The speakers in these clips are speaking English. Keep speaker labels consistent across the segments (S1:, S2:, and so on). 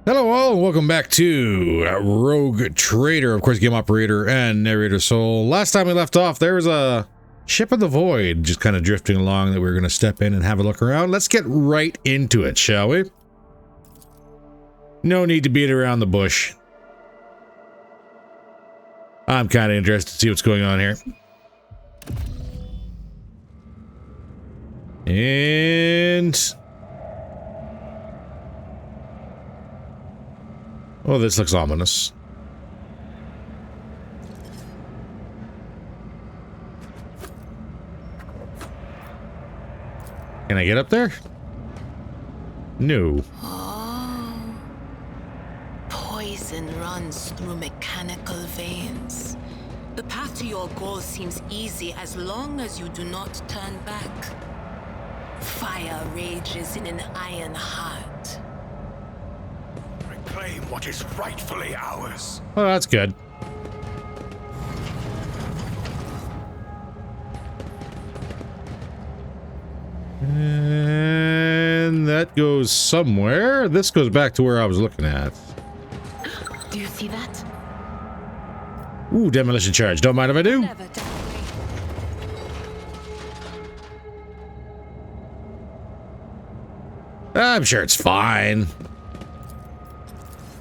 S1: Hello all, welcome back to Rogue Trader, of course game operator and narrator soul. Last time we left off, there was a ship of the void just kind of drifting along that we were going to step in and have a look around. Let's get right into it, shall we? No need to beat around the bush. I'm kind of interested to see what's going on here. And... oh, this looks ominous. Can I get up there? No.
S2: Oh. Poison runs through mechanical veins. The path to your goal seems easy as long as you do not turn back. Fire rages in an iron heart.
S3: Claim what is rightfully ours.
S1: Oh, that's good. And that goes somewhere. This goes back to where I was looking at.
S2: Do you see that?
S1: Ooh, demolition charge. Don't mind if I do. I'm sure it's fine.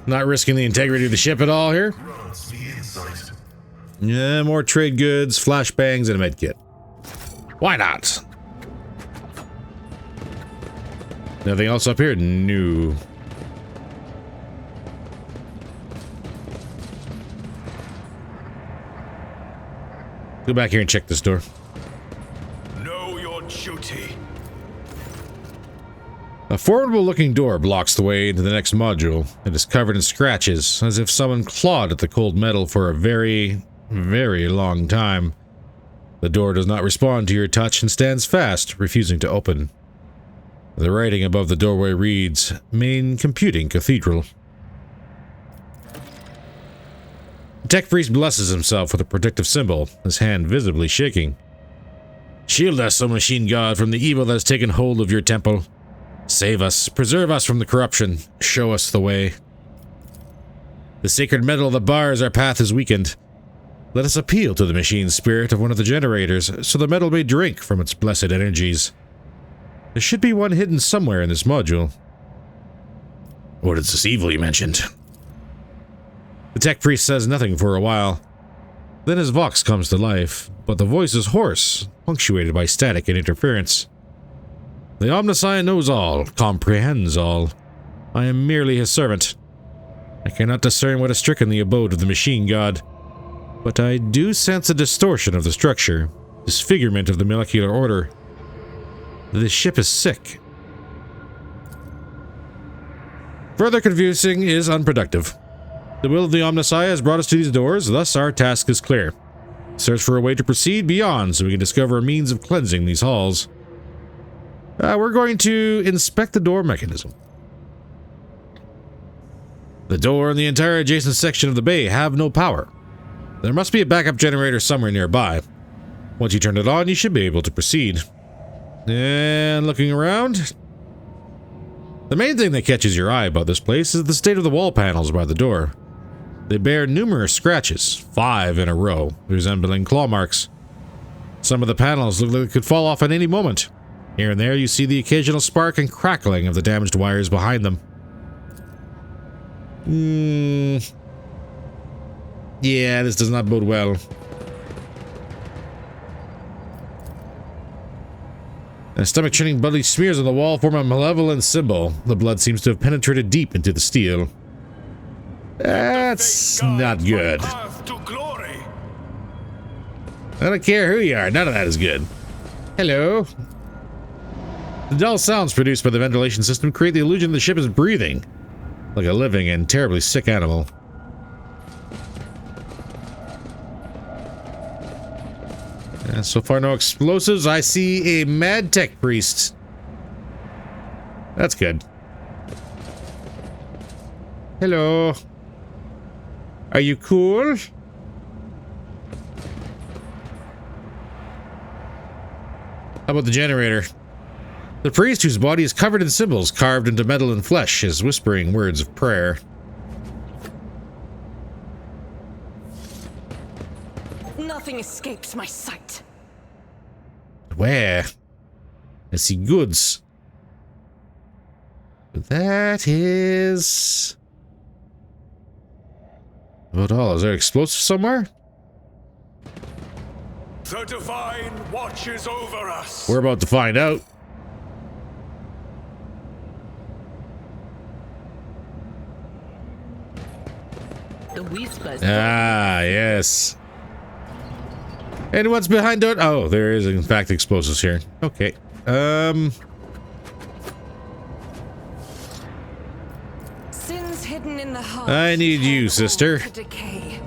S1: Not risking the integrity of the ship at all here. Yeah, more trade goods, flashbangs, and a med kit. Why not? Nothing else up here? No. Go back here and check this door.
S3: Know your duty.
S1: A formidable-looking door blocks the way into the next module. It is covered in scratches, as if someone clawed at the cold metal for a very, very long time. The door does not respond to your touch and stands fast, refusing to open. The writing above the doorway reads, Main Computing Cathedral. The tech priest blesses himself with a protective symbol, his hand visibly shaking. Shield us, O machine god, from the evil that has taken hold of your temple. Save us, preserve us from the corruption, show us the way. The sacred metal that bars our path is weakened. Let us appeal to the machine spirit of one of the generators, so the metal may drink from its blessed energies. There should be one hidden somewhere in this module. What is this evil you mentioned? The tech priest says nothing for a while. Then his vox comes to life, but the voice is hoarse, punctuated by static and interference. The Omniscient knows all, comprehends all. I am merely his servant. I cannot discern what has stricken the abode of the machine god, but I do sense a distortion of the structure, disfigurement of the molecular order. This ship is sick. Further confusing is unproductive. The will of the Omniscient has brought us to these doors, thus our task is clear. Search for a way to proceed beyond so we can discover a means of cleansing these halls. We're going to inspect the door mechanism. The door and the entire adjacent section of the bay have no power. There must be a backup generator somewhere nearby. Once you turn it on, you should be able to proceed. And looking around, the main thing that catches your eye about this place is the state of the wall panels by the door. They bear numerous scratches, 5 in a row, resembling claw marks. Some of the panels look like they could fall off at any moment. Here and there, you see the occasional spark and crackling of the damaged wires behind them. Yeah, this does not bode well. A stomach-churning bloody smears on the wall form a malevolent symbol. The blood seems to have penetrated deep into the steel. That's not good. I don't care who you are, none of that is good. Hello. The dull sounds produced by the ventilation system create the illusion the ship is breathing, like a living and terribly sick animal. So far, no explosives. I see a mad tech priest. That's good. Hello. Are you cool? How about the generator? The priest, whose body is covered in symbols carved into metal and flesh, is whispering words of prayer.
S2: Nothing escapes my sight.
S1: Where? I see goods. That is... What all? Is there explosive somewhere?
S3: The divine watches over us.
S1: We're about to find out.
S2: The whispers.
S1: Ah, yes. And what's behind it? Oh, there is in fact explosives here. Okay.
S2: Sins hidden in the heart.
S1: I need you, sister.
S2: To decay.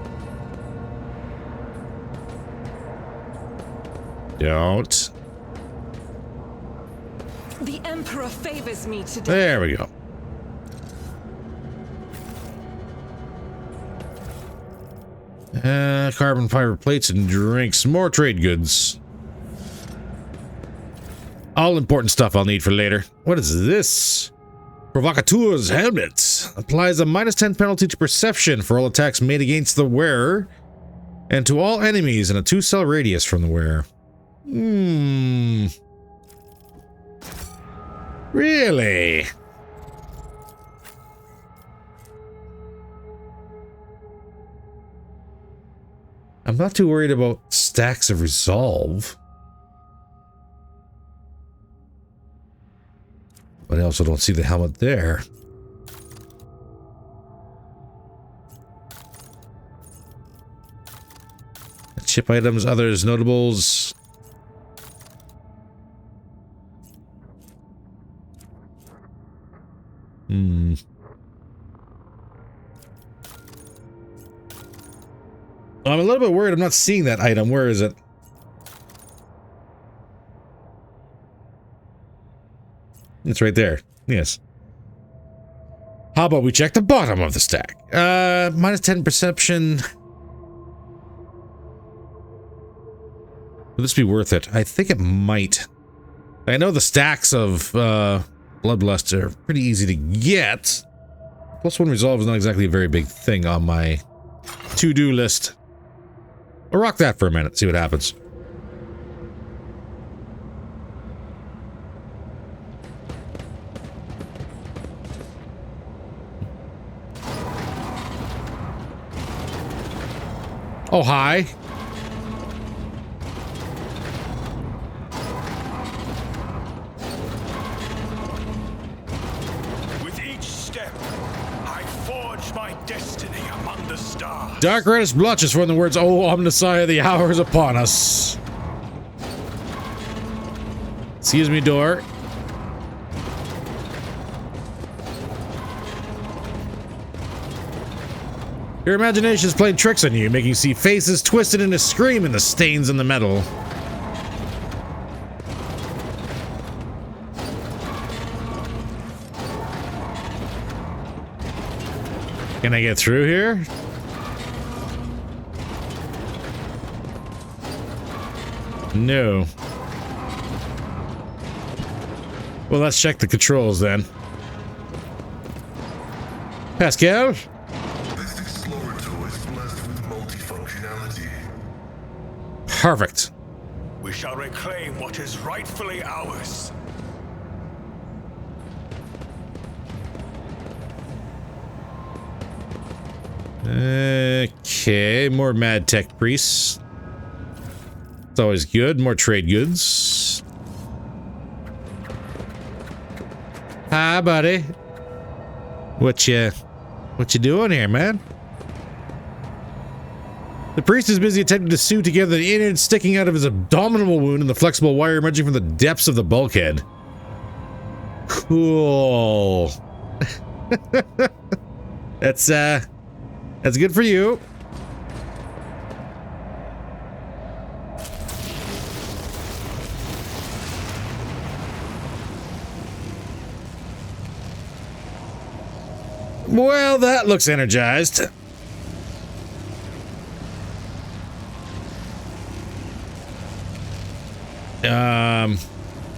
S1: Don't.
S2: The Emperor favors me today.
S1: There we go. Carbon fiber plates and drinks. More trade goods. All important stuff I'll need for later. What is this? Provocateur's helmet. Applies a -10 penalty to perception for all attacks made against the wearer and to all enemies in a 2-cell radius from the wearer. Really? I'm not too worried about stacks of resolve. But I also don't see the helmet there. Chip items, others, notables. I'm a little bit worried I'm not seeing that item. Where is it? It's right there. Yes. How about we check the bottom of the stack? -10 perception. Will this be worth it? I think it might. I know the stacks of Bloodlust are pretty easy to get. +1 resolve is not exactly a very big thing on my to-do list. I'll rock that for a minute, see what happens. Oh, hi.
S3: With each step, I forge my destiny among the stars.
S1: Dark reddish blotches from the words, "Oh, Omnissiah, the hour is upon us." Excuse me, door. Your imagination is playing tricks on you, making you see faces twisted into scream in the stains in the metal. Can I get through here? No. Well, let's check the controls then. Pascal?
S4: This explorator is blessed with multifunctionality.
S1: Perfect.
S3: We shall reclaim what is rightfully ours.
S1: Okay, more mad tech priests. It's always good. More trade goods. Hi, buddy. What you doing here, man? The priest is busy attempting to sew together the innards sticking out of his abdominal wound and the flexible wire emerging from the depths of the bulkhead. Cool. That's good for you. Well, that looks energized.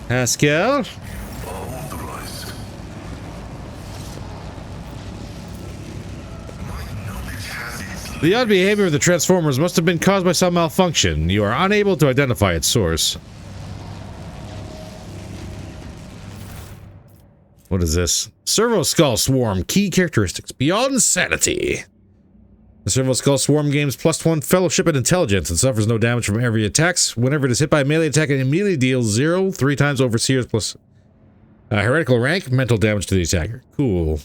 S1: Pascal? The odd behavior of the Transformers must have been caused by some malfunction. You are unable to identify its source. What is this? Servo Skull Swarm. Key characteristics. Beyond sanity. The Servo Skull Swarm gains +1 fellowship and intelligence and suffers no damage from every attacks. Whenever it is hit by a melee attack, it immediately deals 0, 3 times Overseer's plus heretical rank, mental damage to the attacker. Cool.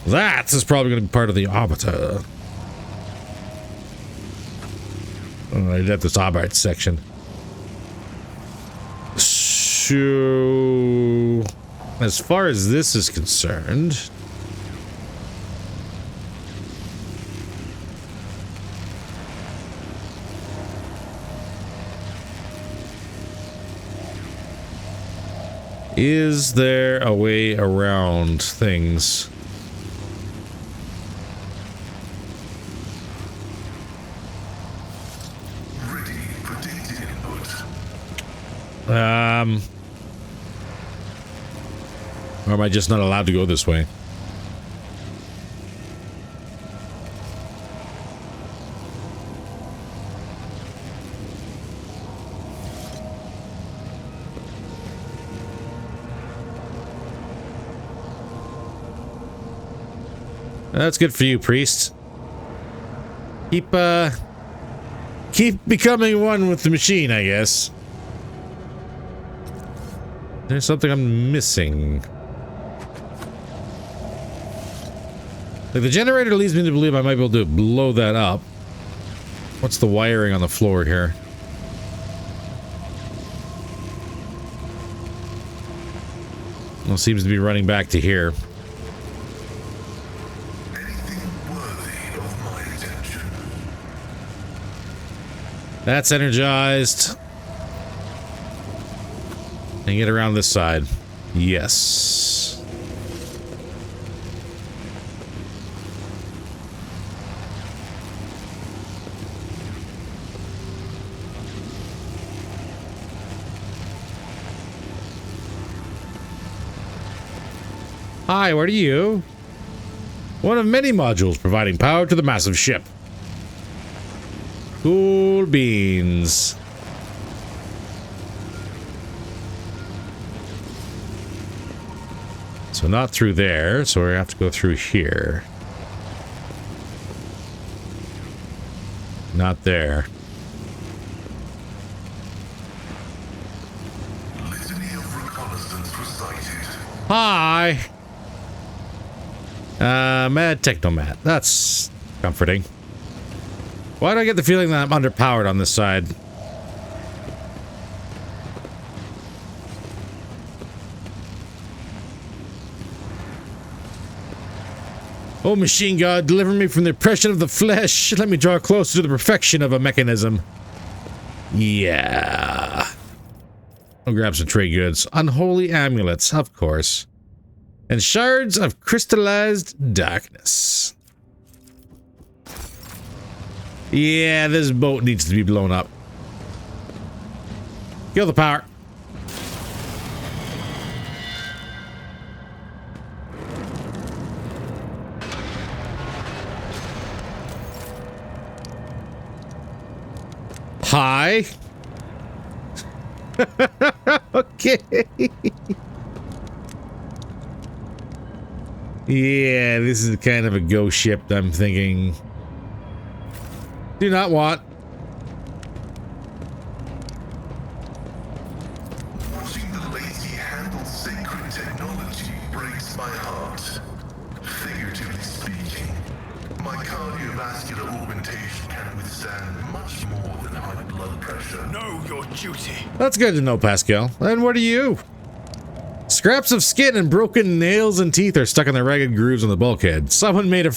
S1: That is probably going to be part of the Arbiter. Alright, at this Arbiter section. So, as far as this is concerned, is there a way around things?
S4: Ready. Predicted input.
S1: Or am I just not allowed to go this way? That's good for you, priest. Keep becoming one with the machine, I guess. There's something I'm missing. Like, the generator leads me to believe I might be able to blow that up. What's the wiring on the floor here? Well, it seems to be running back to here.
S4: Anything worthy of my attention.
S1: That's energized. And get around this side. Yes. Hi, what are you? One of many modules providing power to the massive ship. Cool beans. So not through there, so we have to go through here. Not there.
S4: Litany of reconnaissance recited.
S1: Hi! Mad Technomat. That's comforting. Why do I get the feeling that I'm underpowered on this side? Oh, machine god, deliver me from the oppression of the flesh. Let me draw closer to the perfection of a mechanism. Yeah. I'll grab some trade goods. Unholy amulets, of course. And shards of crystallized darkness. Yeah, this boat needs to be blown up. Kill the power. Hi. Okay. Yeah, this is kind of a ghost ship, I'm thinking. Do not want.
S4: Watching the lazy handle sacred technology breaks my heart. Figuratively speaking, my cardiovascular augmentation can withstand much more than high blood pressure.
S3: Know your duty.
S1: That's good to know, Pascal. And what are you? Scraps of skin and broken nails and teeth are stuck in the ragged grooves on the bulkhead. Someone made a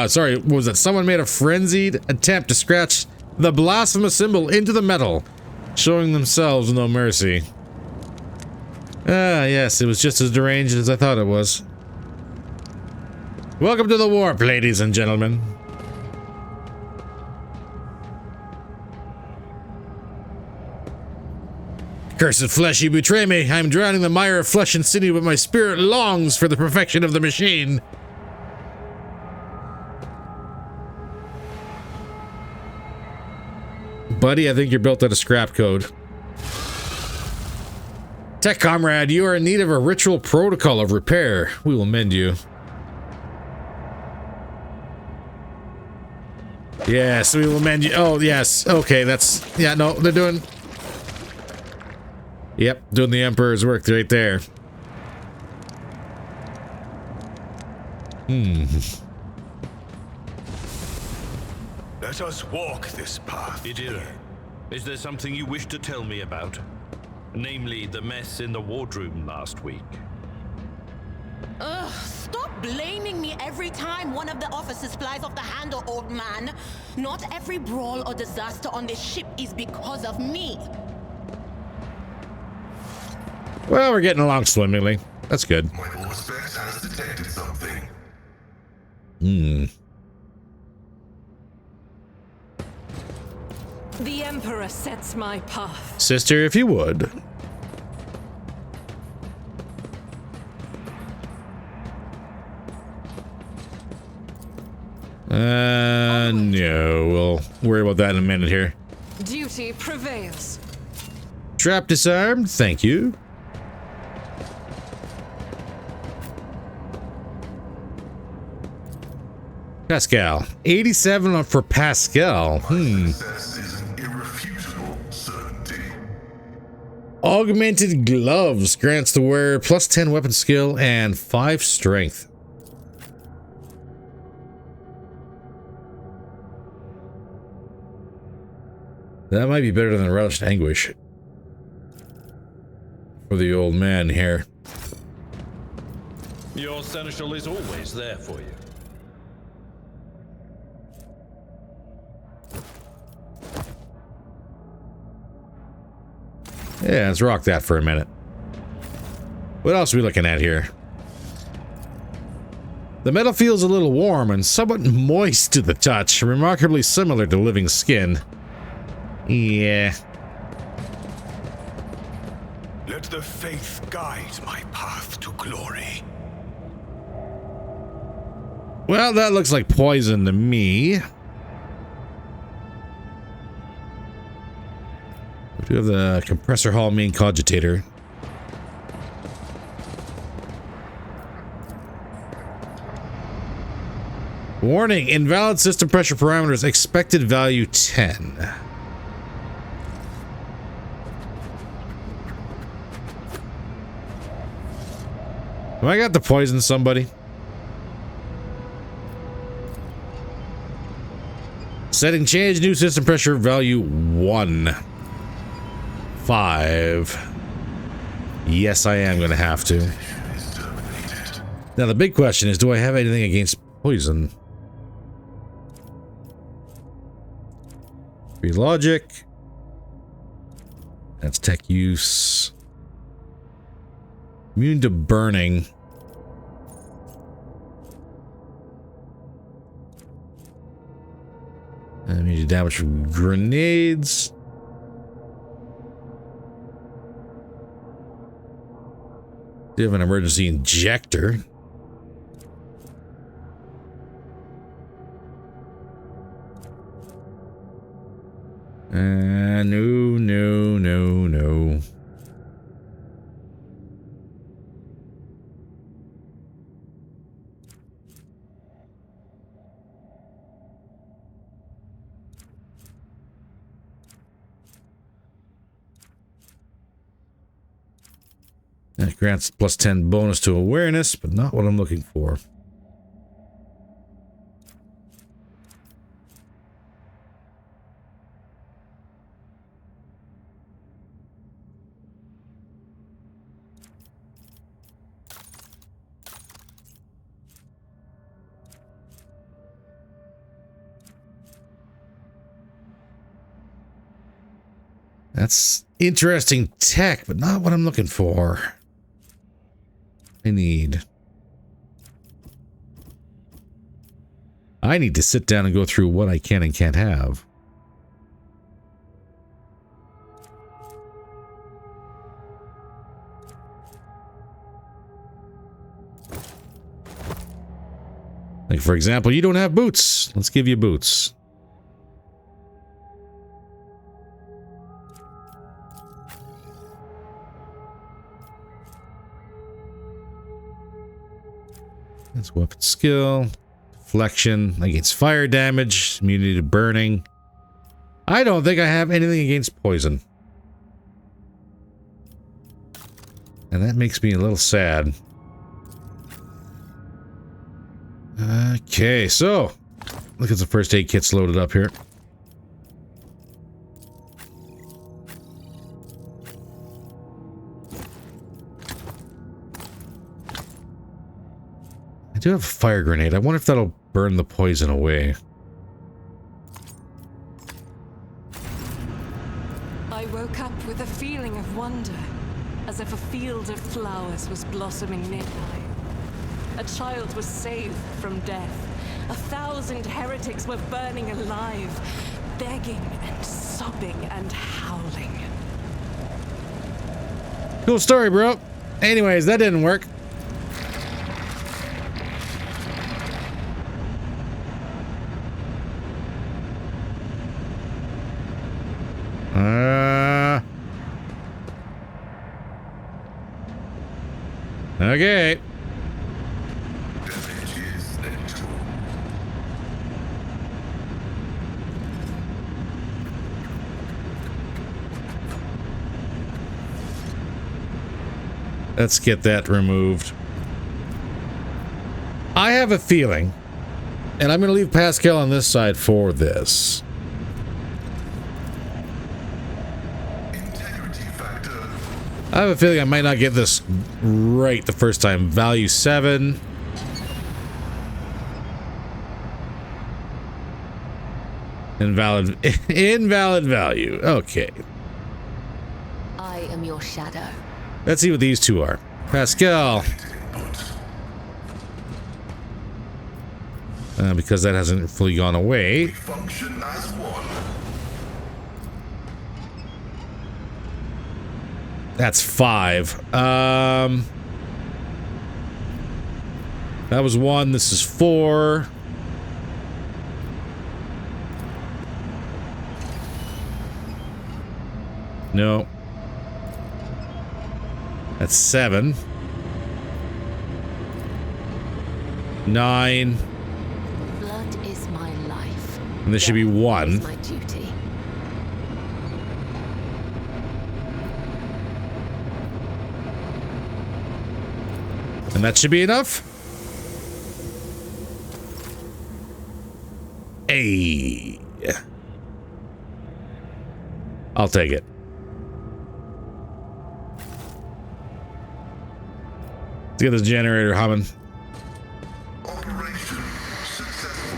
S1: Someone made a frenzied attempt to scratch the blasphemous symbol into the metal, showing themselves no mercy. Ah, yes, it was just as deranged as I thought it was. Welcome to the warp, ladies and gentlemen. Cursed flesh, you betray me. I am drowning the mire of flesh and sinew, but my spirit longs for the perfection of the machine. buddy. I think you're built out of scrap code. Tech comrade, you are in need of a ritual protocol of repair. We will mend you. Yes, we will mend you. Oh, yes. Okay, that's... Yeah, no, they're doing... Yep, doing the Emperor's work right there.
S3: Let us walk this path.
S5: Idira, is there something you wish to tell me about? Namely, the mess in the wardroom last week.
S2: Ugh, stop blaming me every time one of the officers flies off the handle, old man. Not every brawl or disaster on this ship is because of me.
S1: Well, we're getting along swimmingly. That's good.
S4: My Auspex has detected something.
S6: The Emperor sets my path.
S1: Sister, if you would. No, we'll worry about that in a minute here.
S6: Duty prevails.
S1: Trap disarmed, thank you. Pascal. 87 for Pascal.
S4: Success is an irrefutable certainty.
S1: Augmented gloves grants the wearer plus 10 weapon skill and 5 strength. That might be better than Relish Anguish for the old man here.
S5: Your seneschal is always there for you.
S1: Yeah, let's rock that for a minute. What else are we looking at here? The metal feels a little warm and somewhat moist to the touch, remarkably similar to living skin. Yeah.
S3: Let the faith guide my path to glory.
S1: Well, that looks like poison to me. We do have the compressor hall main cogitator. Warning, invalid system pressure parameters, expected value 10. Have I got to poison somebody? Setting change, new system pressure value 1. 5. Yes, I am going to have to. Now, the big question is, do I have anything against poison? Free logic. That's tech use. Immune to burning. Immune to damage from grenades. Do have an emergency injector. No. That grants plus 10 bonus to awareness, but not what I'm looking for. That's interesting tech, but not what I'm looking for. I need to sit down and go through what I can and can't have. Like, for example, you don't have boots. Let's give you boots. That's weapon skill. Deflection against fire damage. Immunity to burning. I don't think I have anything against poison. And that makes me a little sad. Okay, so look at the first aid kits loaded up here. I do have a fire grenade. I wonder if that'll burn the poison away.
S6: I woke up with a feeling of wonder, as if a field of flowers was blossoming nearby. A child was saved from death. 1,000 heretics were burning alive, begging and sobbing and howling.
S1: Cool story, bro. Anyways, that didn't work. Okay. Let's get that removed. I have a feeling, and I'm going to leave Pascal on this side for this. I have a feeling I might not get this right the first time. Value 7. Invalid value. Okay.
S7: I am your shadow.
S1: Let's see what these two are. Pascal. Because that hasn't fully gone away.
S4: Function as one.
S1: That's 5. That was 1. This is 4. No. That's 7. 9.
S7: Blood is my life.
S1: And this should be 1.
S7: Is my duty.
S1: And that should be enough. Hey. I'll take it. Let's get this generator humming.
S4: Operation successful.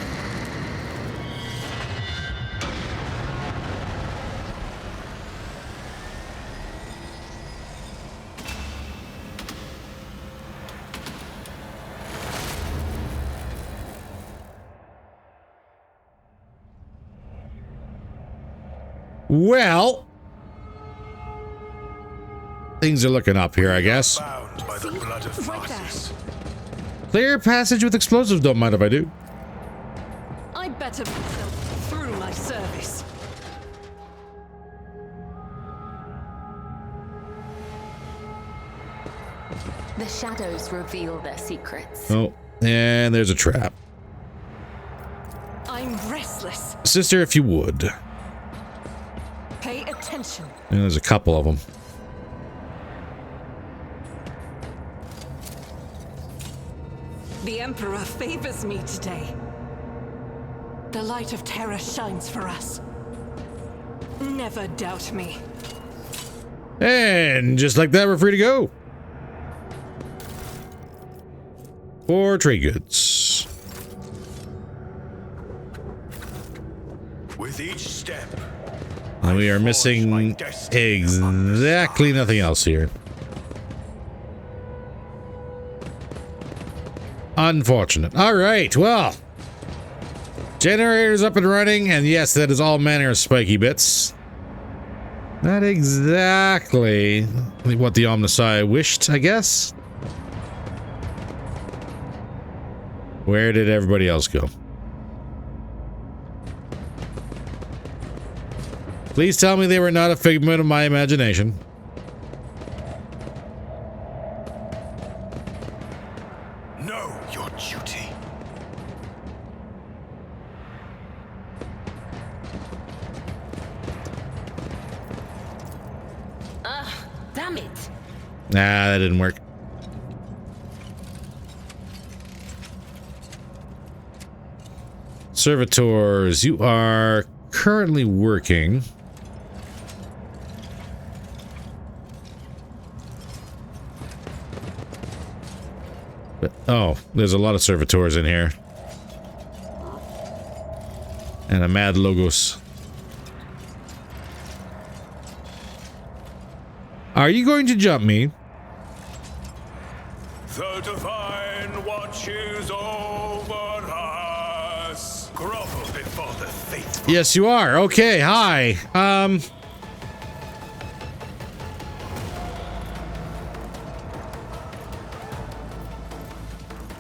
S1: Well, things are looking up here, I guess.
S3: Bound by the blood of martyrs.
S1: Clear passage with explosives. Don't mind if I do.
S6: I better myself through my service.
S7: The shadows reveal their secrets.
S1: Oh, and there's a trap.
S6: I'm restless.
S1: Sister, if you would.
S6: Pay attention.
S1: And there's a couple of them.
S6: The Emperor favors me today. The light of terror shines for us. Never doubt me.
S1: And just like that, we're free to go. For trade goods.
S3: With each step,
S1: And we are missing exactly nothing else here. Unfortunate. All right, well. Generator's up and running, and yes, that is all manner of spiky bits. Not exactly what the Omnisci wished, I guess. Where did everybody else go? Please tell me they were not a figment of my imagination.
S3: know your duty.
S2: Damn it!
S1: Nah, that didn't work. Servitors, you are currently working. But, oh, there's a lot of servitors in here. And a mad logos. Are you going to jump me?
S3: The divine watches over us. Grovel before the faithful.
S1: Yes, you are. Okay, hi.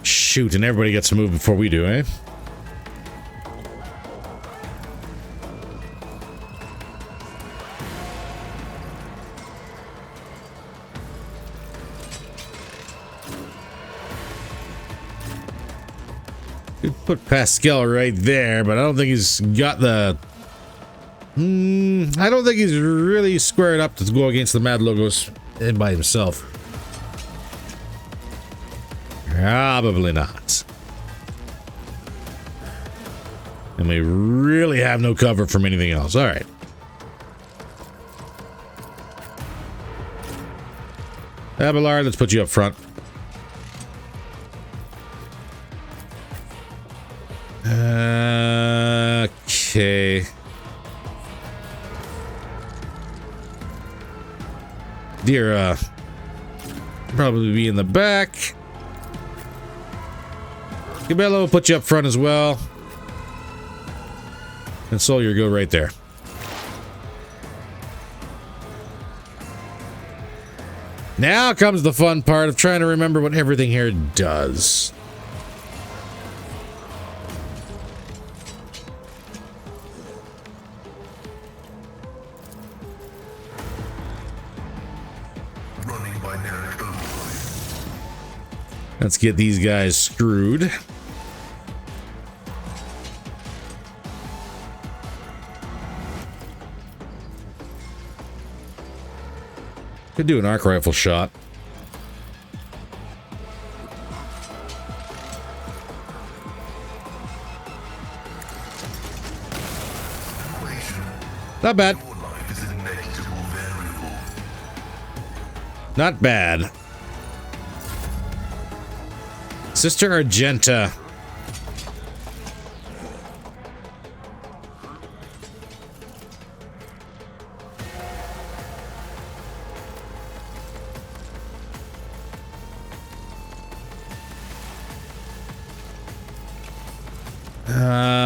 S1: Shoot, and everybody gets to move before we do, eh? Could put Pascal right there, but I don't think he's got the... I don't think he's really squared up to go against the Mad Logos by himself. Probably not. And we really have no cover from anything else. All right. Abelard, let's put you up front. Okay. Dear, probably be in the back. Cabello will put you up front as well. And Sawyer, go right there. Now comes the fun part of trying to remember what everything here does.
S4: Running by Narek override.
S1: Let's get these guys screwed. Could do an arc rifle shot. Not bad.
S4: Your life is a negligible variable.
S1: Not bad. Sister Argenta.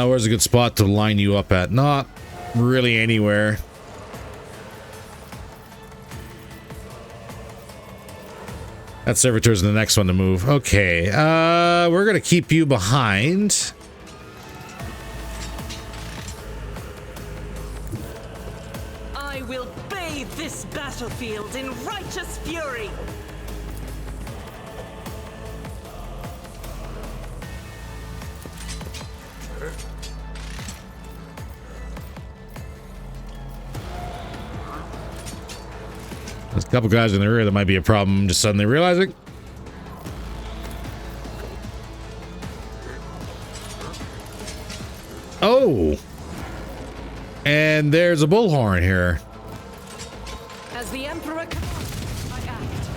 S1: Where's a good spot to line you up at? Not really anywhere. That servitor's the next one to move. Okay, we're gonna keep you behind.
S6: I will bathe this battlefield in righteous fury.
S1: There's a couple guys in the rear that might be a problem. I'm just suddenly realizing. Oh! And there's a bullhorn here.
S6: As the Emperor commands, I act.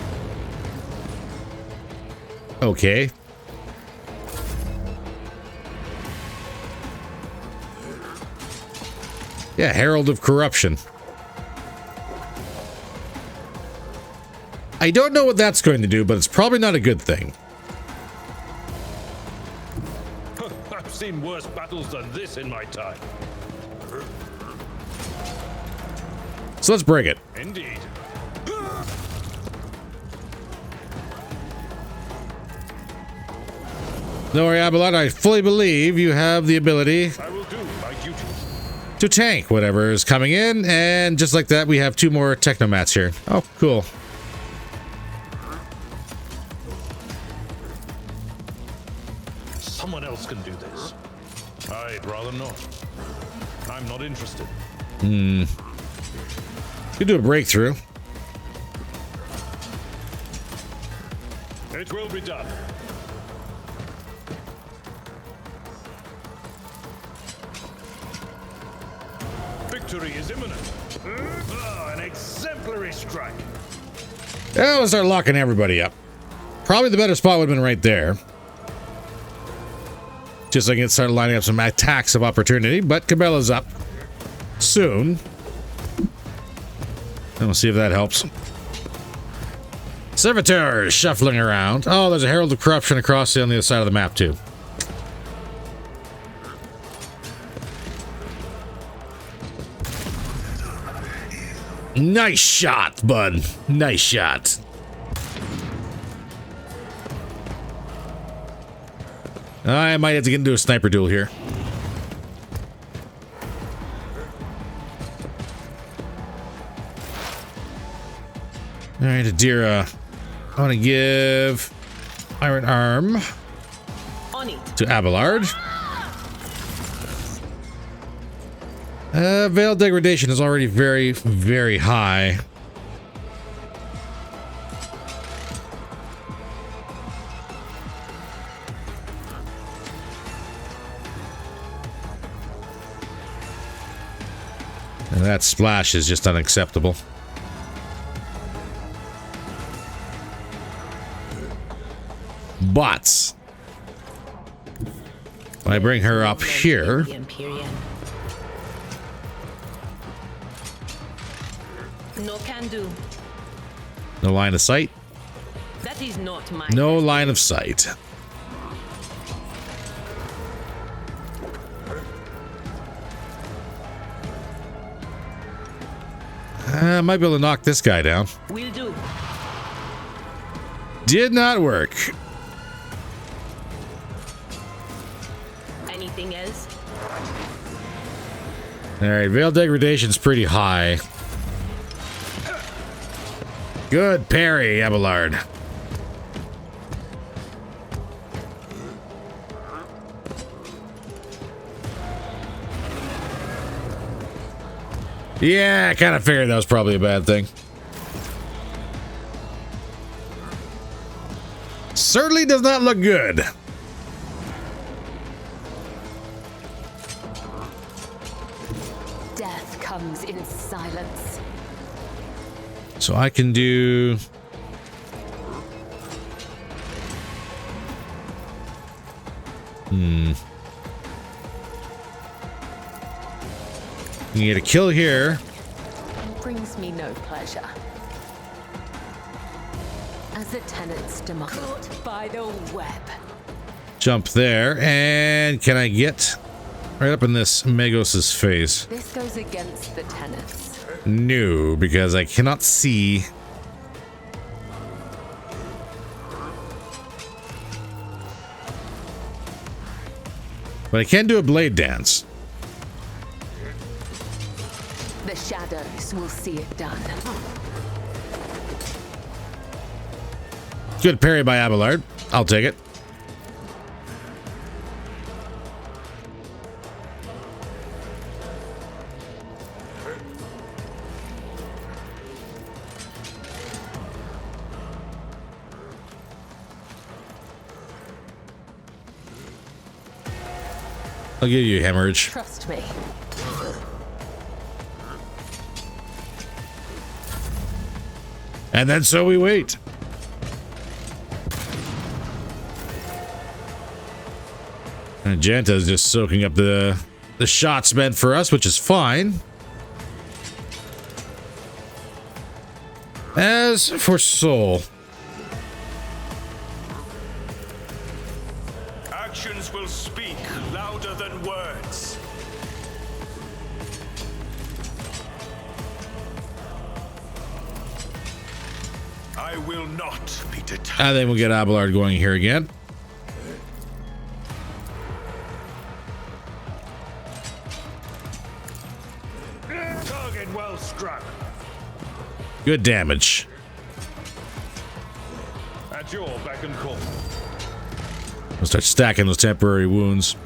S1: Okay. Yeah, Herald of Corruption. I don't know what that's going to do, but it's probably not a good thing.
S5: I've seen worse battles than this in my time.
S1: So let's break it.
S5: Indeed.
S1: Don't worry, Abelard, I fully believe you have the ability
S5: I will do my duty.
S1: to tank whatever is coming in, and just like that, we have 2 more technomats here. Oh, cool.
S5: Someone else can do this. I'd rather not. I'm not interested.
S1: Could do a breakthrough.
S3: It will be done. Victory is imminent. An exemplary strike.
S1: Yeah, we'll start locking everybody up. Probably the better spot would have been right there. Just so I can start lining up some attacks of opportunity, but Cabela's up soon. And we'll see if that helps. Servitors shuffling around. Oh, there's a Herald of Corruption across on the other side of the map, too. Nice shot, bud. Nice shot. I might have to get into a sniper duel here. All right, Adira. I want to give Iron Arm to Abelard. Veil Degradation is already very, very high. And that splash is just unacceptable. But when I bring her up here,
S2: no can do.
S1: no line of sight.
S2: That is not my.
S1: No line of sight. I might be able to knock this guy down.
S2: Will do.
S1: Did not work.
S2: Anything else?
S1: All right, Veil Degradation's pretty high. Good parry, Abelard. Yeah, I kind of figured that was probably a bad thing. Certainly does not look good.
S7: Death comes in silence.
S1: So I can do... You get a kill here.
S7: Brings me no pleasure. As the tenants demand. Caught by the web.
S1: Jump there. And can I get right up in this Magos's face?
S7: This goes against the tenants.
S1: No, because I cannot see. But I can do a blade dance.
S7: The shadows will see it done.
S1: Good parry by Abelard. I'll take it. I'll give you a hemorrhage.
S7: Trust me.
S1: And then so we wait. And Janta's just soaking up the shots meant for us, which is fine. As for Soul,
S3: Actions will speak louder than words. I will not be deterred.
S1: and then we'll get Abelard going here again.
S3: Target well struck.
S1: Good damage.
S3: At your beck and call.
S1: We'll start stacking those temporary wounds.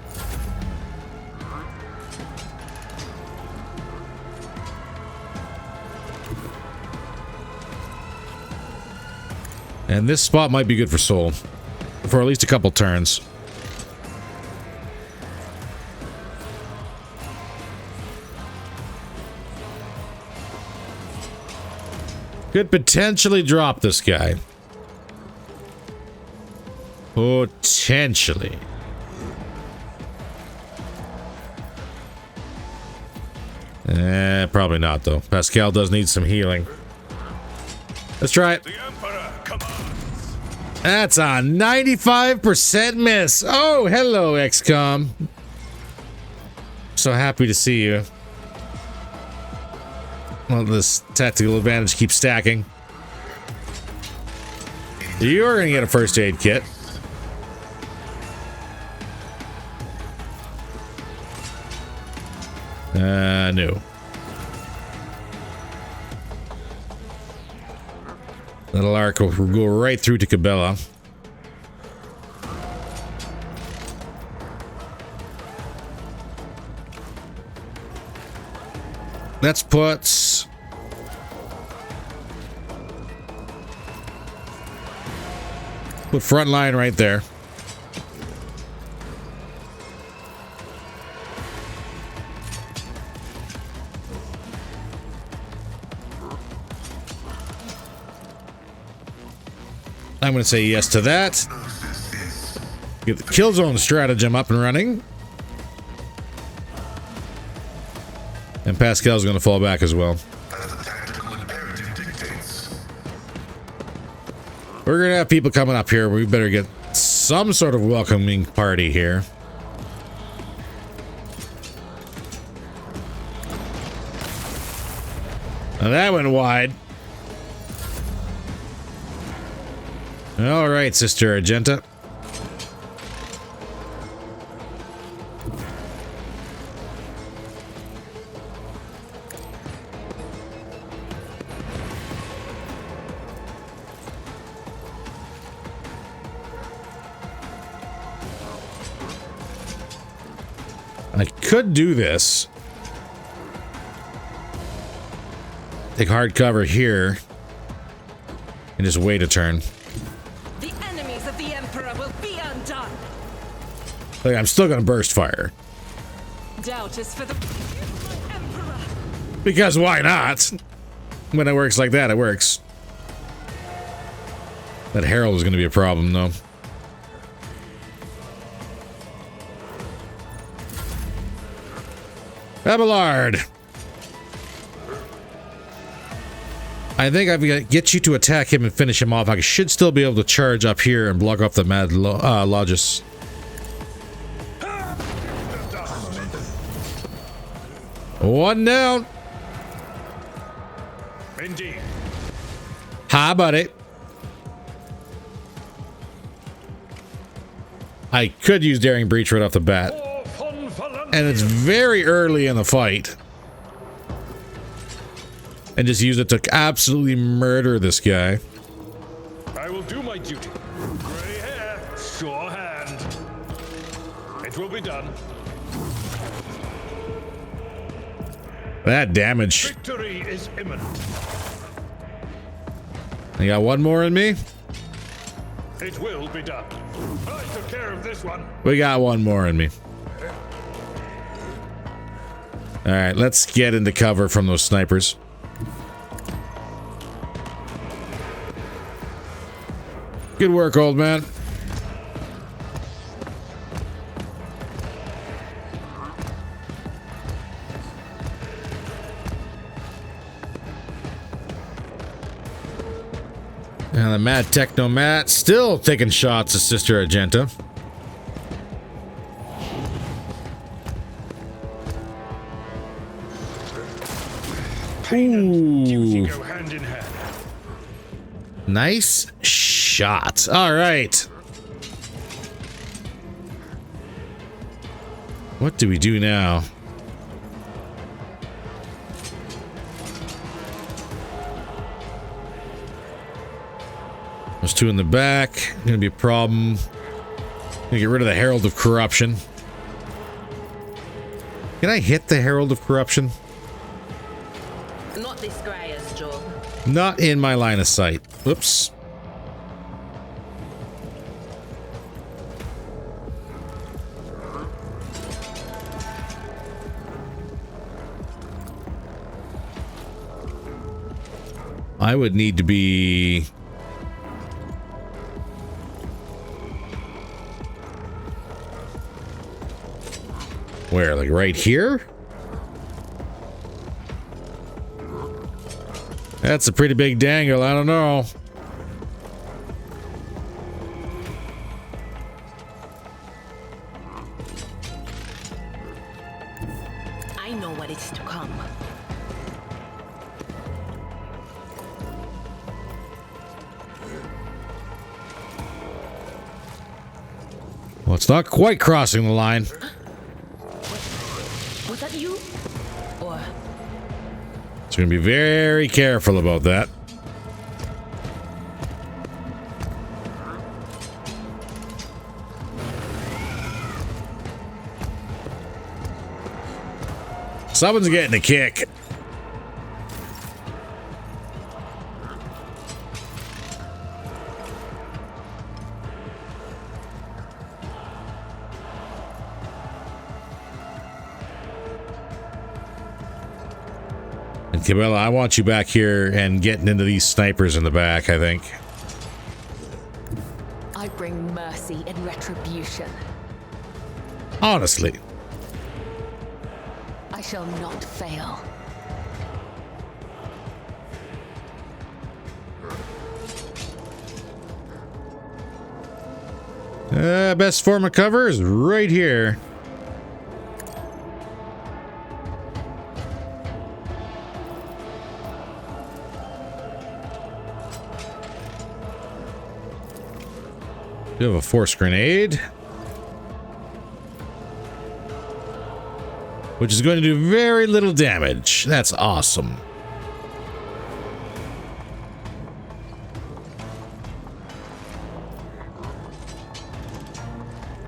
S1: And this spot might be good for Soul. For at least a couple turns. Could potentially drop this guy. Potentially. Probably not, though. Pascal does need some healing. Let's try it.
S3: The Emperor commands.
S1: That's a 95% miss. Oh, hello, XCOM. So happy to see you. Well, this tactical advantage keeps stacking. You're going to get a first aid kit. No. Little arc will go right through to Cabela. Let's put front line right there. I'm going to say yes to that. Get the kill zone stratagem up and running. And Pascal's going to fall back as well. We're going to have people coming up here. We better get some sort of welcoming party here. Now that went wide. All right, Sister Argenta. I could do this. Take hard cover here and just wait a turn.
S6: The enemies of the Emperor will be undone.
S1: Like, I'm still gonna burst fire.
S6: Doubt is for the Emperor.
S1: Because why not? When it works like that, it works. That Herald is gonna be a problem, though. Abelard! I think I've got to get you to attack him and finish him off. I should still be able to charge up here and block off the Mad Logis. One down.
S3: Indeed.
S1: Hi, buddy. I could use Daring Breach right off the bat. And it's very early in the fight. And just use it to absolutely murder this guy.
S3: I will do my duty. Gray hair, sure hand. It will be done.
S1: That damage.
S3: Victory is imminent.
S1: I got one more in me.
S3: It will be done. I took care of this one.
S1: We got one more in me. All right, let's get into cover from those snipers. Good work, old man. And the Mad Techno Matt still taking shots at Sister Argenta. Ooh.
S3: Go hand in hand.
S1: Nice shot. All right. What do we do now? There's two in the back. Gonna be a problem. Gonna get rid of the Herald of Corruption. Can I hit the Herald of Corruption?
S2: Not this Grayer's job.
S1: Not in my line of sight. Oops. I would need to be... Where? Like right here? That's a pretty big dangle. I don't know.
S2: I know what is to come.
S1: Well, it's not quite crossing the line.
S2: Was that you? Or
S1: So we're gonna be very careful about that. Someone's getting a kick. And Cabela, I want you back here and getting into these snipers in the back, I think.
S7: I bring mercy and retribution.
S1: Honestly.
S7: I shall not fail.
S1: Best form of cover is right here. We have a force grenade, which is going to do very little damage. That's awesome.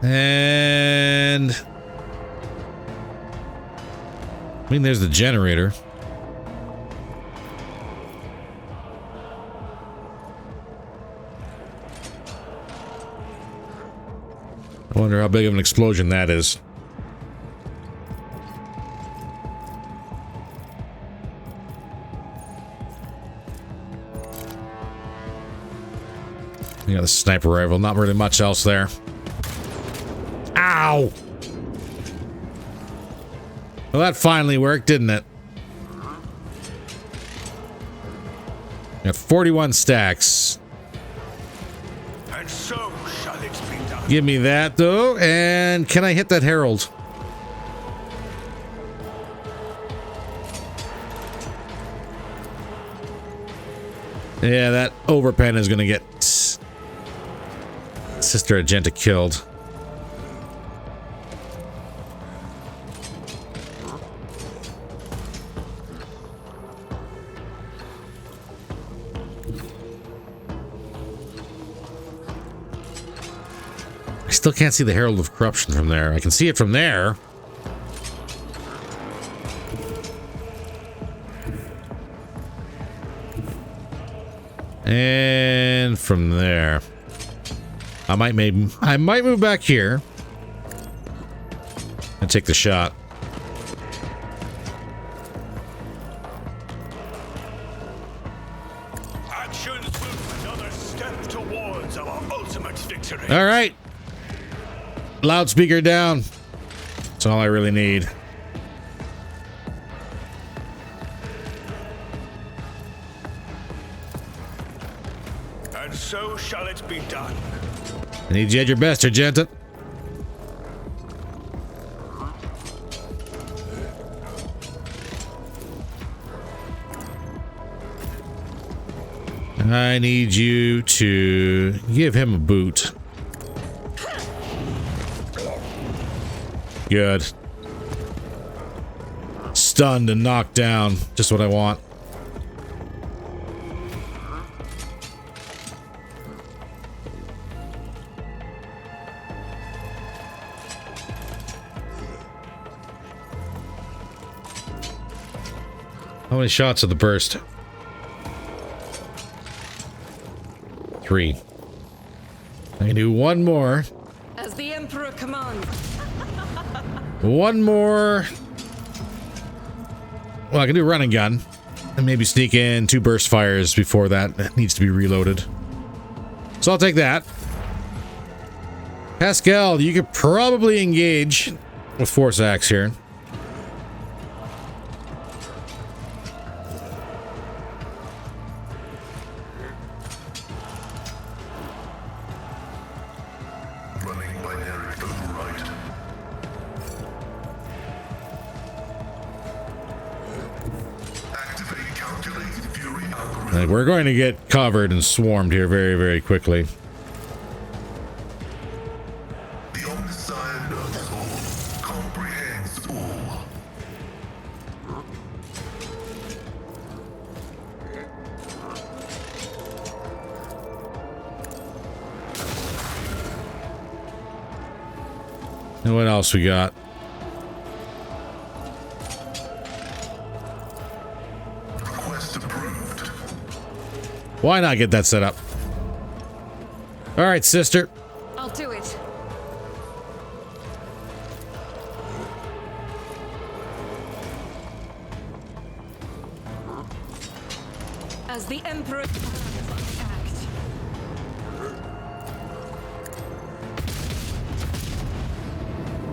S1: And I mean, there's the generator. I wonder how big of an explosion that is. You got the sniper rifle, not really much else there. Ow! Well, that finally worked, didn't it? Got 41 stacks.
S3: And so shall it be done.
S1: Give me that, though. And can I hit that herald? Yeah, that overpen is going to get Sister Agenta killed. I still can't see the Herald of Corruption from there. I can see it from there. And from there. I might move back here and take the shot.
S3: Actions move another step towards our ultimate victory.
S1: All right. Loudspeaker down. That's all I really need.
S3: And so shall it be done.
S1: I need you at your best, Argenta. I need you to give him a boot. Good. Stunned and knocked down. Just what I want. How many shots of the burst? 3. I can do one more.
S6: As the Emperor commands.
S1: One more. Well, I can do a running gun. and maybe sneak in 2 burst fires before that needs to be reloaded. So I'll take that. Pascal, you could probably engage with Force Axe here.
S4: Running binary override. Activate calculated fury algorithm.
S1: Like, we're going to get covered and swarmed here very, very quickly.
S4: The Omniscient knows all, comprehends all.
S1: And what else we got?
S4: Request approved.
S1: Why not get that set up? All right, sister.
S6: I'll do it. As the Emperor act.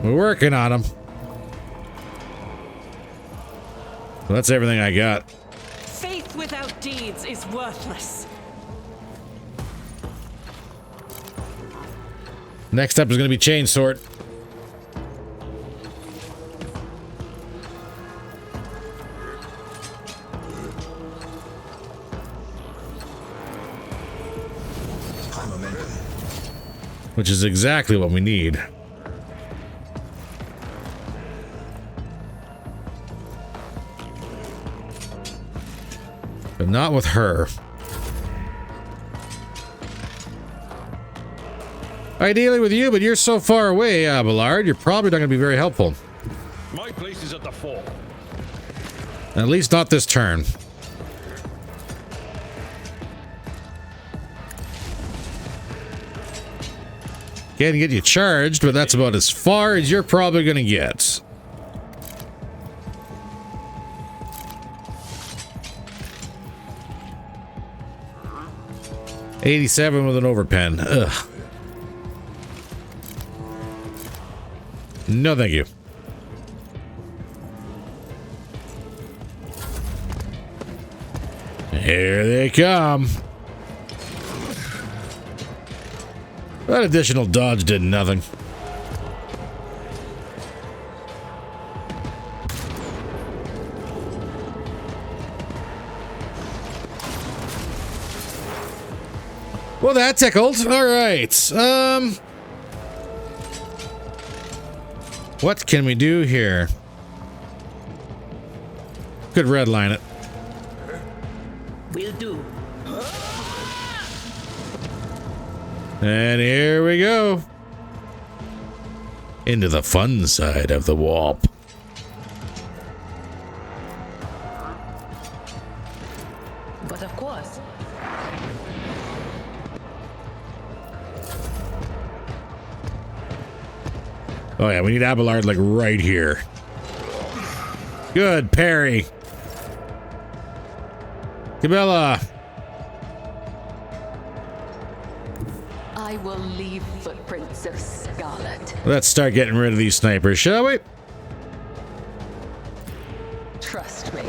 S1: We're working on them. Well, that's everything I got.
S6: Faith without deeds is worthless.
S1: Next up is going to be Chainsword. Which is exactly what we need. But not with her. Ideally with you, but you're so far away, Abelard, you're probably not going to be very helpful.
S3: My place is at the fore.
S1: At least not this turn. Can't get you charged, but that's about as far as you're probably going to get. $87 with an overpen. Ugh. No, thank you. Here they come. That additional dodge did nothing. Well, that tickled. All right. What can we do here? Could redline it.
S2: Will do.
S1: And here we go. Into the fun side of the warp.
S2: But of course.
S1: Oh yeah, we need Abelard like right here. Good parry. Cabela.
S7: I will leave footprints of scarlet.
S1: Let's start getting rid of these snipers, shall we?
S7: Trust me.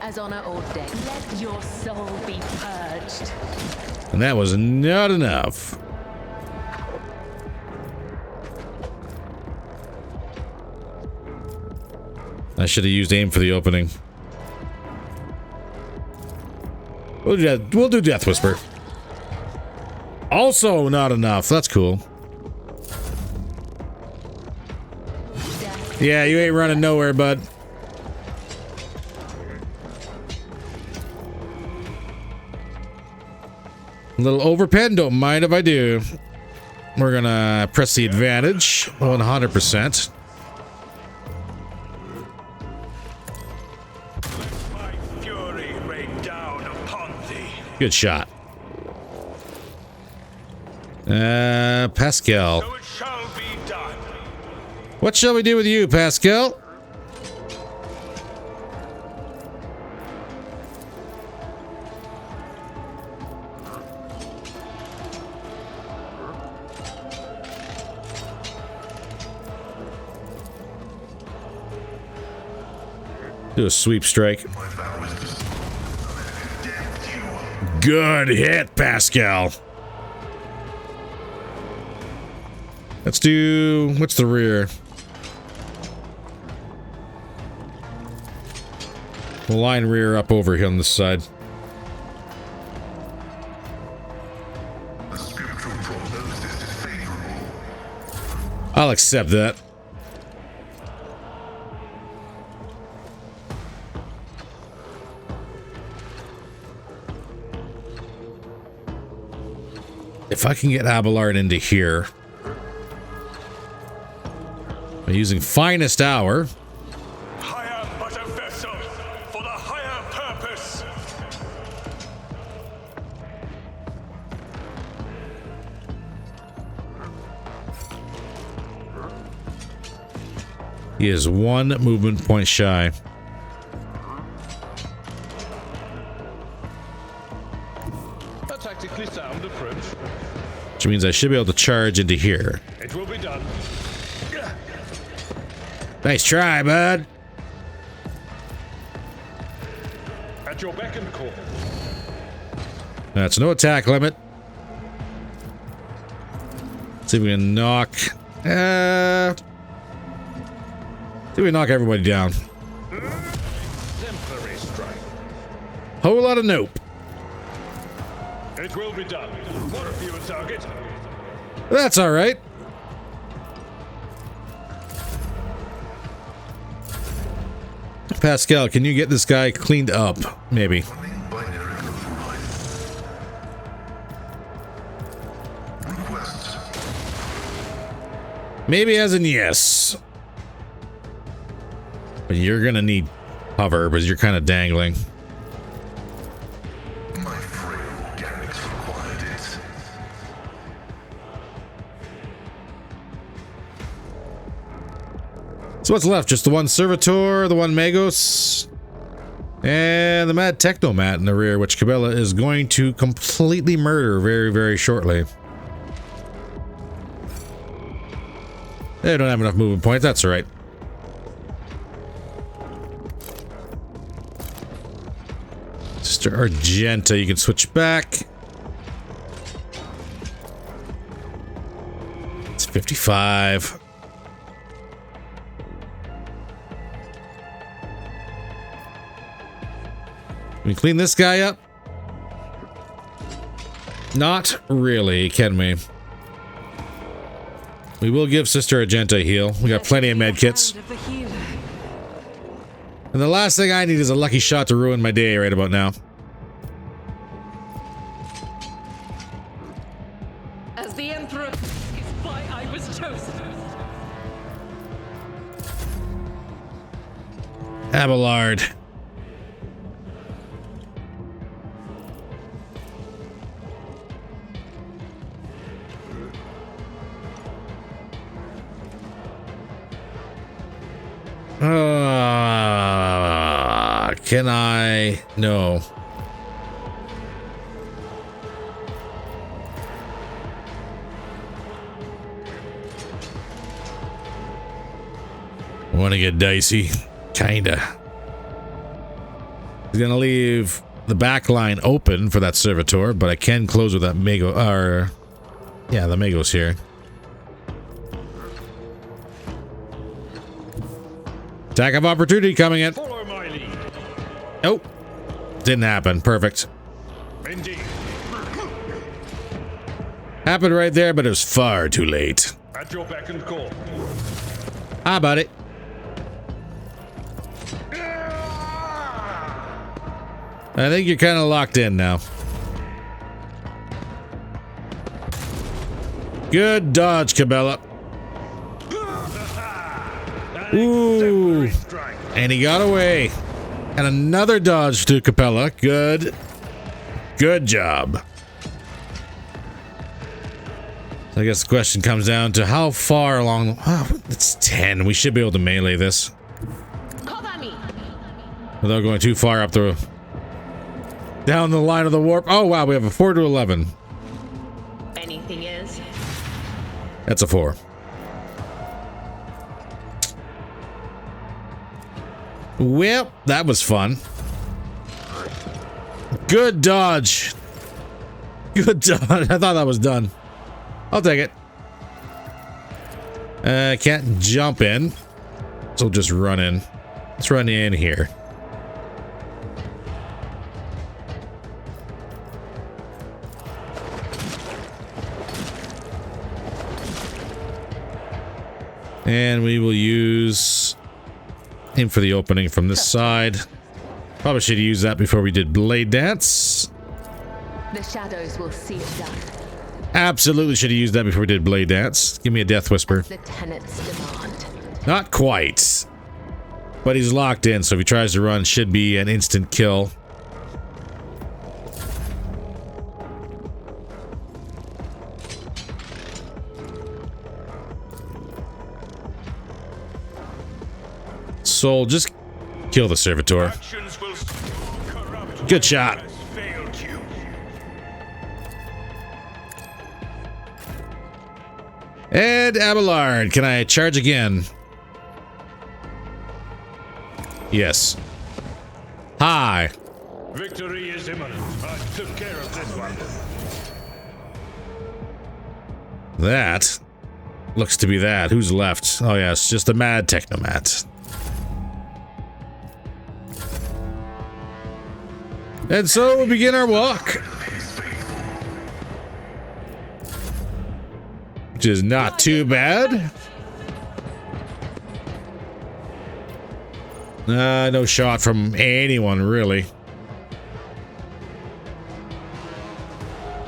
S7: As honor ordained, let your soul be purged.
S1: And that was not enough. I should have used aim for the opening. We'll do Death Whisper. Also not enough. That's cool. Yeah, you ain't running nowhere, bud. A little overpen, don't mind if I do. We're gonna press the advantage 100%.
S3: My fury rain down upon thee.
S1: Good shot. Pascal.
S3: So it shall be done.
S1: What shall we do with you, Pascal? Do a sweep strike.
S4: My vow is to death you.
S1: Good hit, Pascal. Let's do... what's the rear? We'll line rear up over here on this side.
S4: The spiritual prognosis is favorable.
S1: I'll accept that. If I can get Abelard into here by using finest hour.
S3: I am but a vessel for the higher purpose.
S1: He is one movement point shy.
S3: A tactically sound approach.
S1: Which means I should be able to charge into here.
S3: It will be done.
S1: Nice try, bud.
S3: At your beck and call.
S1: That's no attack limit. See if we can knock... see if we can knock everybody down.
S3: Exemplary strike.
S1: Whole lot of nope.
S3: It will be done. What a few target.
S1: That's all right. Pascal, can you get this guy cleaned up? Maybe.
S4: Binary override. Request.
S1: Maybe as in yes. But you're gonna need cover because you're kind of dangling.
S4: My frail organics required it.
S1: So what's left? Just the one Servitor, the one Magos, and the Mad Technomat in the rear, which Cabela is going to completely murder very, very shortly. They don't have enough movement points. That's all right. Sister Argenta, you can switch back. It's 55. Can we clean this guy up? Not really, can we? We will give Sister Argenta a heal. We got plenty of medkits. And the last thing I need is a lucky shot to ruin my day right about now.
S6: As the Emperor is why I was chosen.
S1: Abelard. Can I? No. I want to get dicey. Kinda. He's gonna leave the back line open for that Servitor, but I can close with that Mago, or... yeah, the Magos here. Attack of opportunity coming in.
S3: Follow my lead.
S1: Nope. Didn't happen. Perfect.
S3: Indeed.
S1: Happened right there, but it was far too late.
S3: At your beck and call.
S1: How about it? I think you're kind of locked in now. Good dodge, Cabela. Ooh. And he got away. And another dodge to Capella. Good. Good job. So I guess the question comes down to how far along... oh, it's 10. We should be able to melee this.
S7: Cover me.
S1: Without going too far up the... down the line of the warp. Oh, wow. We have a 4 to 11.
S7: Anything is.
S1: That's a 4. Well, that was fun. Good dodge. Good dodge. I thought that was done. I'll take it. Can't jump in. So we'll just run in. Let's run in here. And we will use him for the opening from this side. Probably should have used that before we did Blade Dance.
S7: The shadows will see it done.
S1: Absolutely should have used that before we did Blade Dance. Give me a Death Whisper.
S7: The tenants demand.
S1: Not quite. But he's locked in, so if he tries to run, should be an instant kill. Soul, just kill the servitor. Good shot. And Abelard, can I charge again? Yes. Hi.
S3: Victory is imminent. I took care of this one.
S1: That looks to be that. Who's left? Oh yes, just a mad Technomat. And so we begin our walk. Which is not too bad. No shot from anyone, really.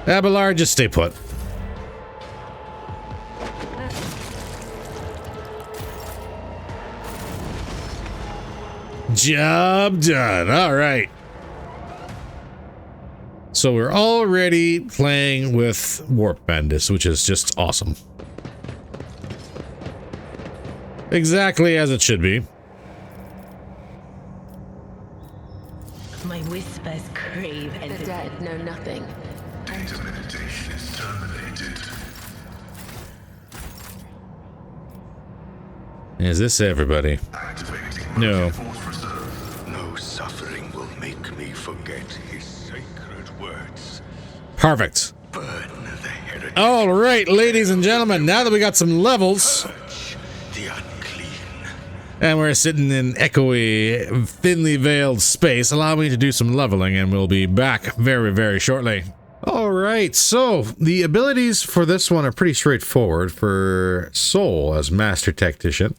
S1: Abelard, just stay put. Job done. All right. So we're already playing with Warp Bandits, which is just awesome. Exactly as it should be.
S7: My whispers crave and the dead know nothing.
S4: Data meditation is terminated.
S1: Is this everybody?
S4: Activating
S1: No.
S4: Force Reserve.
S8: No suffering will make me forget his sacred words.
S1: Perfect.
S8: Burn the heritage.
S1: All right, ladies and gentlemen, now that we got some levels,
S8: Purge the unclean.
S1: and we're sitting in echoey, thinly veiled space, allow me to do some leveling, and we'll be back very, very shortly. All right, so the abilities for this one are pretty straightforward. For Soul as Master Tactician,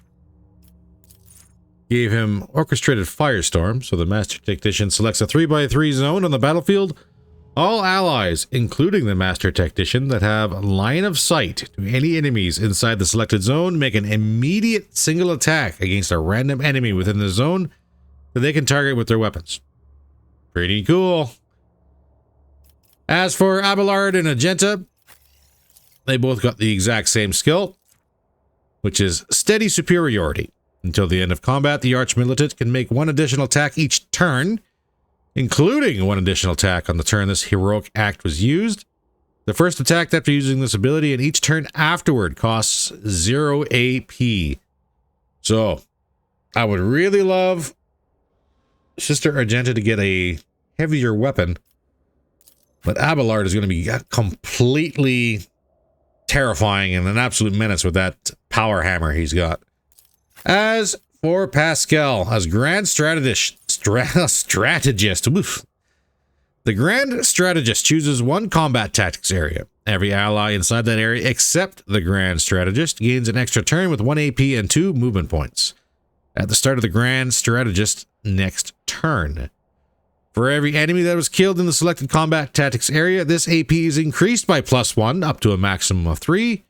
S1: gave him Orchestrated Firestorm, so the Master Tactician selects a 3x3 zone on the battlefield. All allies, including the Master Tactician, that have line of sight to any enemies inside the selected zone make an immediate single attack against a random enemy within the zone that they can target with their weapons. Pretty cool. As for Abelard and Agenta, they both got the exact same skill, which is Steady Superiority. Until the end of combat, the Arch-Militant can make one additional attack each turn, including one additional attack on the turn this heroic act was used. The first attack after using this ability and each turn afterward costs 0 AP. So, I would really love Sister Argenta to get a heavier weapon, but Abelard is going to be completely terrifying and an absolute menace with that power hammer he's got. As for Pascal, as Grand Strategist, oof. The Grand Strategist chooses one combat tactics area. Every ally inside that area except the Grand Strategist gains an extra turn with 1 AP and 2 movement points at the start of the Grand Strategist's next turn. For every enemy that was killed in the selected combat tactics area, this AP is increased by +1 up to a maximum of 3,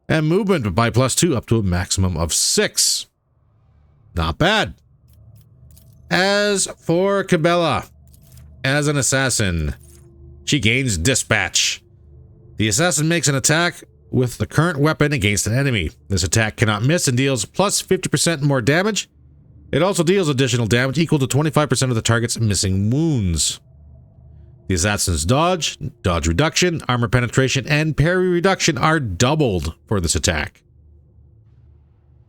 S1: and movement by +2 up to a maximum of 6. Not bad. As for Cabela, as an assassin, she gains Dispatch. The assassin makes an attack with the current weapon against an enemy. This attack cannot miss and deals plus 50% more damage. It also deals additional damage equal to 25% of the target's missing wounds. The assassin's dodge reduction, armor penetration, and parry reduction are doubled for this attack.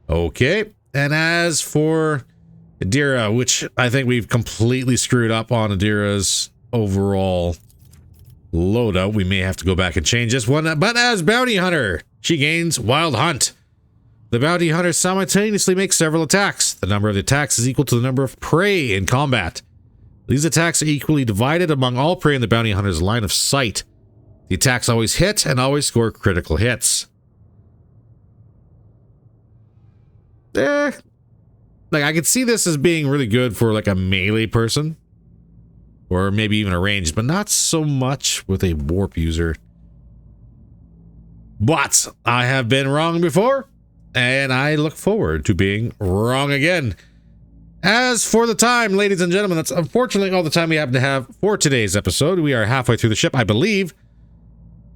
S1: Okay, and as for Adira, which I think we've completely screwed up on Adira's overall loadout. We may have to go back and change this one. But as Bounty Hunter, she gains Wild Hunt. The Bounty Hunter simultaneously makes several attacks. The number of the attacks is equal to the number of prey in combat. These attacks are equally divided among all prey in the Bounty Hunter's line of sight. The attacks always hit and always score critical hits. Like, I could see this as being really good for like a melee person. Or maybe even a ranged, but not so much with a warp user. But I have been wrong before, and I look forward to being wrong again. As for the time, ladies and gentlemen, that's unfortunately all the time we happen to have for today's episode. We are halfway through the ship, I believe.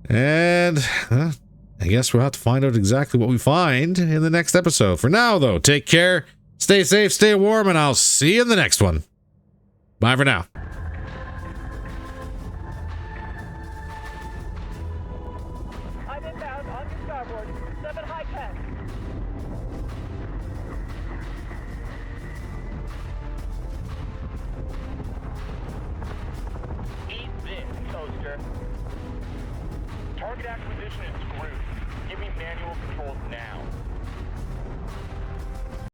S1: And I guess we'll have to find out exactly what we find in the next episode. For now, though, take care, stay safe, stay warm, and I'll see you in the next one. Bye for now.
S9: I'm inbound on your starboard. 7 high tech. Eat this, toaster. Target acquisition is screwed.